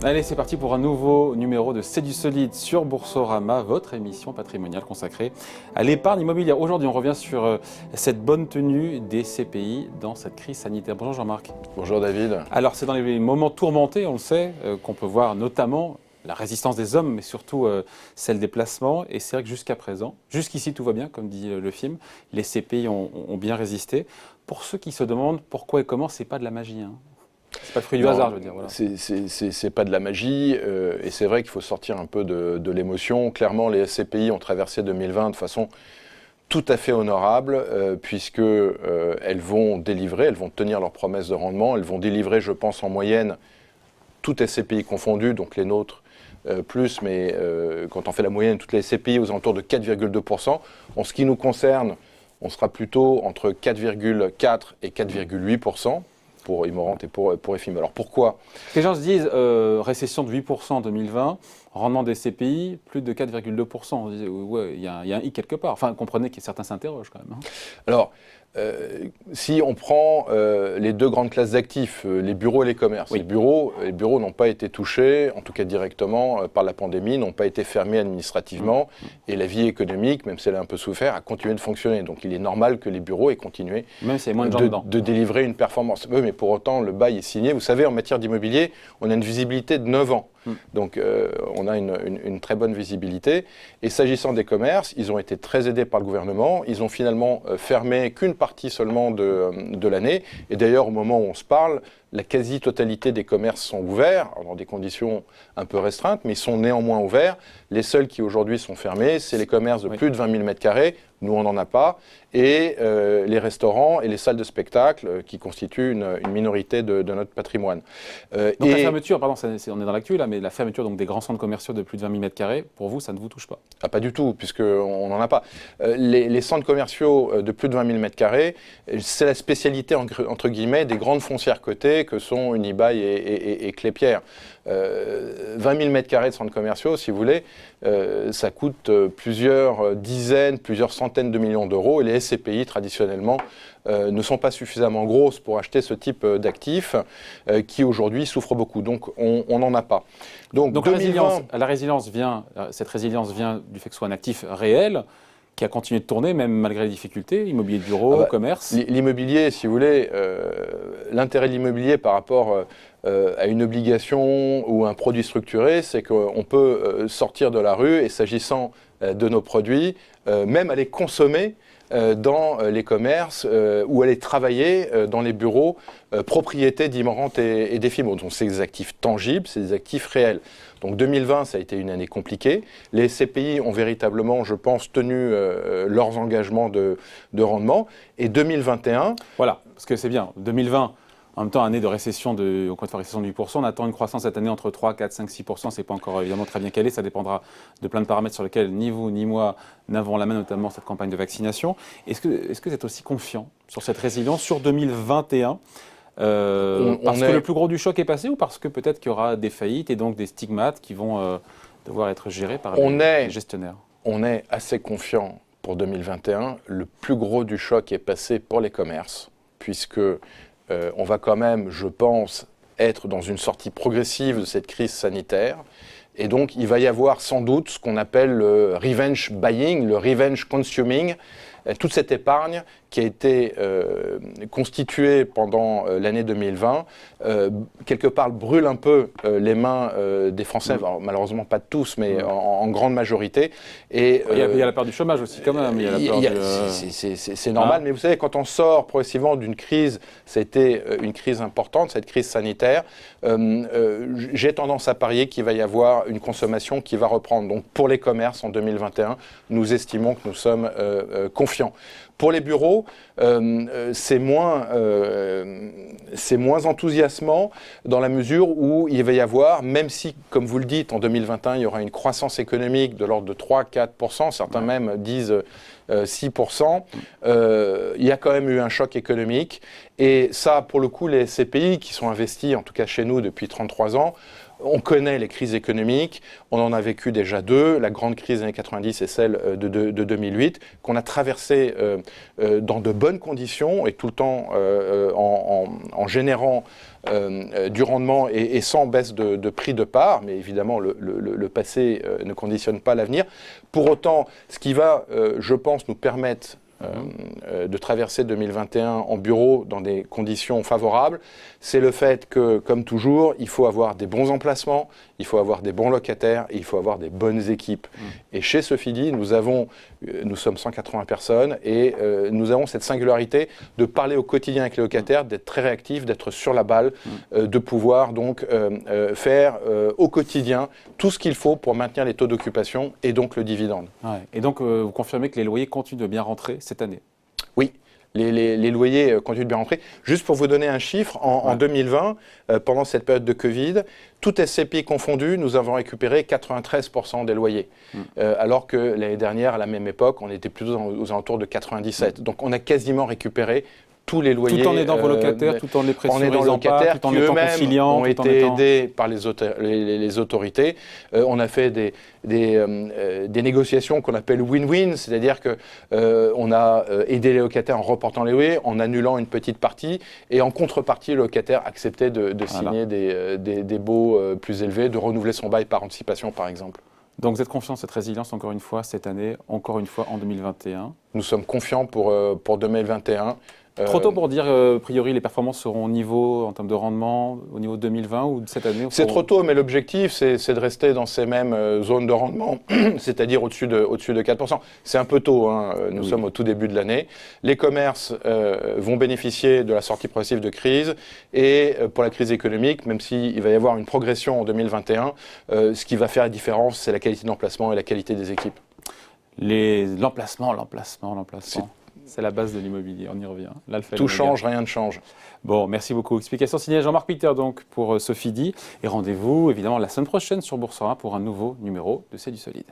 Allez, c'est parti pour un nouveau numéro de C'est du solide sur Boursorama, votre émission patrimoniale consacrée à l'épargne immobilière. Aujourd'hui, on revient sur cette bonne tenue des CPI dans cette crise sanitaire. Bonjour Jean-Marc. Bonjour David. Alors, c'est dans les moments tourmentés, on le sait, qu'on peut voir notamment la résistance des hommes, mais surtout celle des placements. Et c'est vrai que jusqu'à présent, jusqu'ici tout va bien, comme dit le film, les CPI ont bien résisté. Pour ceux qui se demandent pourquoi et comment, c'est pas de la magie, hein. C'est pas le fruit du hasard, je veux dire. Voilà. C'est pas de la magie, et c'est vrai qu'il faut sortir un peu de l'émotion. Clairement, les SCPI ont traversé 2020 de façon tout à fait honorable, puisque elles vont délivrer, elles vont tenir leurs promesses de rendement, elles vont délivrer, je pense, en moyenne, toutes SCPI confondues, donc les nôtres plus, mais quand on fait la moyenne, toutes les SCPI aux alentours de 4,2%. En ce qui nous concerne, on sera plutôt entre 4,4 et 4,8%. Pour Immorente et pour EFIM. Alors pourquoi ? Les gens se disent récession de 8% en 2020, rendement des CPI plus de 4,2%. On dit ouais, il y a un hic quelque part. Enfin, comprenez que certains s'interrogent quand même. Hein. Alors, si on prend les deux grandes classes d'actifs, les bureaux et les commerces, oui. les bureaux n'ont pas été touchés, en tout cas directement, par la pandémie, n'ont pas été fermés administrativement, et la vie économique, même si elle a un peu souffert, a continué de fonctionner. Donc il est normal que les bureaux aient continué même s'il y a moins de gens dedans. De délivrer une performance. Oui, mais pour autant, le bail est signé. Vous savez, en matière d'immobilier, on a une visibilité de 9 ans. Donc on a une très bonne visibilité. Et s'agissant des commerces, ils ont été très aidés par le gouvernement. Ils ont finalement fermé qu'une partie seulement de l'année. Et d'ailleurs, au moment où on se parle, la quasi-totalité des commerces sont ouverts, dans des conditions un peu restreintes, mais ils sont néanmoins ouverts. Les seuls qui aujourd'hui sont fermés, c'est les commerces de plus de 20 000 m². Nous, on n'en a pas. Et les restaurants et les salles de spectacle qui constituent une minorité de notre patrimoine. Donc la fermeture, pardon, on est dans l'actu là, mais la fermeture donc, des grands centres commerciaux de plus de 20 000 m², pour vous, ça ne vous touche pas ? Ah, pas du tout, puisqu'on n'en a pas. Les centres commerciaux de plus de 20 000 m², c'est la spécialité, entre guillemets, des grandes foncières cotées que sont Unibail et Klépierre. 20 000 m² de centres commerciaux, si vous voulez, ça coûte plusieurs dizaines, plusieurs centaines de millions d'euros, et les SCPI, traditionnellement, ne sont pas suffisamment grosses pour acheter ce type d'actifs qui, aujourd'hui, souffrent beaucoup. Donc, on n'en a pas. Donc 2020, cette résilience vient du fait que ce soit un actif réel, qui a continué de tourner, même malgré les difficultés, immobilier de bureau, commerce. L'immobilier, si vous voulez, l'intérêt de l'immobilier par rapport à une obligation ou un produit structuré, c'est qu'on peut sortir de la rue et s'agissant de nos produits, même aller consommer dans les commerces ou aller travailler dans les bureaux propriétés d'Immorente et d'EFIM. Donc c'est des actifs tangibles, c'est des actifs réels. Donc 2020, ça a été une année compliquée. Les CPI ont véritablement, je pense, tenu leurs engagements de rendement. Et 2021... Voilà, parce que c'est bien. 2020, en même temps, année de récession de 8%. On attend une croissance cette année entre 3, 4, 5, 6%. Ce n'est pas encore évidemment très bien calé. Ça dépendra de plein de paramètres sur lesquels ni vous ni moi n'avons la main, notamment cette campagne de vaccination. Est-ce que vous êtes aussi confiant sur cette résilience sur 2021 parce que le plus gros du choc est passé, ou parce que peut-être qu'il y aura des faillites et donc des stigmates qui vont devoir être gérés par les gestionnaires ? On est assez confiant pour 2021. Le plus gros du choc est passé pour les commerces, puisque on va quand même, je pense, être dans une sortie progressive de cette crise sanitaire. Et donc, il va y avoir sans doute ce qu'on appelle le revenge buying, le revenge consuming, toute cette épargne qui a été constituée pendant l'année 2020, quelque part brûle un peu les mains des Français, alors, malheureusement pas de tous, mais en grande majorité. Et, il y a la peur du chômage aussi quand même. C'est normal, mais vous savez, quand on sort progressivement d'une crise, c'était une crise importante, cette crise sanitaire, j'ai tendance à parier qu'il va y avoir une consommation qui va reprendre. Donc pour les commerces en 2021, nous estimons que nous sommes confiants. Pour les bureaux, c'est moins enthousiasmant dans la mesure où il va y avoir, même si, comme vous le dites, en 2021, il y aura une croissance économique de l'ordre de 3-4%, certains même disent 6%, il y a quand même eu un choc économique. Et ça, pour le coup, les CPI qui sont investis, en tout cas chez nous, depuis 33 ans, On connaît les crises économiques, on en a vécu déjà deux, la grande crise des années 90 et celle de 2008, qu'on a traversée dans de bonnes conditions et tout le temps en générant du rendement et sans baisse de prix de part, mais évidemment le passé ne conditionne pas l'avenir. Pour autant, ce qui va, je pense, nous permettre de traverser 2021 en bureau dans des conditions favorables, c'est le fait que, comme toujours, il faut avoir des bons emplacements, il faut avoir des bons locataires et il faut avoir des bonnes équipes. Et chez Sofidy, nous sommes 180 personnes et nous avons cette singularité de parler au quotidien avec les locataires, d'être très réactifs, d'être sur la balle, de pouvoir donc faire au quotidien tout ce qu'il faut pour maintenir les taux d'occupation et donc le dividende. Ouais. Et donc, vous confirmez que les loyers continuent de bien rentrer cette année? Oui. Les loyers continuent de bien rentrer. Juste pour vous donner un chiffre, en 2020, pendant cette période de Covid, tout SCPI confondu, nous avons récupéré 93% des loyers. Alors que l'année dernière, à la même époque, on était plutôt aux alentours de 97%. Donc on a quasiment récupéré tous les loyers. Tout en aidant vos locataires, tout en les pressurisant pas, tout en qui étant eux-mêmes conciliants, ont été aidés par les autorités. On a fait des négociations qu'on appelle win-win, c'est-à-dire que on a aidé les locataires en reportant les loyers, en annulant une petite partie, et en contrepartie, le locataire acceptait de signer des baux plus élevés, de renouveler son bail par anticipation, par exemple. Donc vous êtes confiant dans cette résilience, encore une fois, cette année, encore une fois en 2021? Nous sommes confiants pour 2021. Trop tôt pour dire, a priori, les performances seront au niveau, en termes de rendement, au niveau de 2020 ou de cette année? C'est trop tôt, mais l'objectif, c'est de rester dans ces mêmes zones de rendement, c'est-à-dire au-dessus de 4%. C'est un peu tôt, hein. Nous sommes au tout début de l'année. Les commerces vont bénéficier de la sortie progressive de crise, et pour la crise économique, même s'il va y avoir une progression en 2021, ce qui va faire la différence, c'est la qualité d'emplacement et la qualité des équipes. L'emplacement. C'est la base de l'immobilier, on y revient. Tout change, rien ne change. Bon, merci beaucoup. Explication signée Jean-Marc Pitter donc pour Sofidy. Et rendez-vous évidemment la semaine prochaine sur Boursorama pour un nouveau numéro de C'est du solide.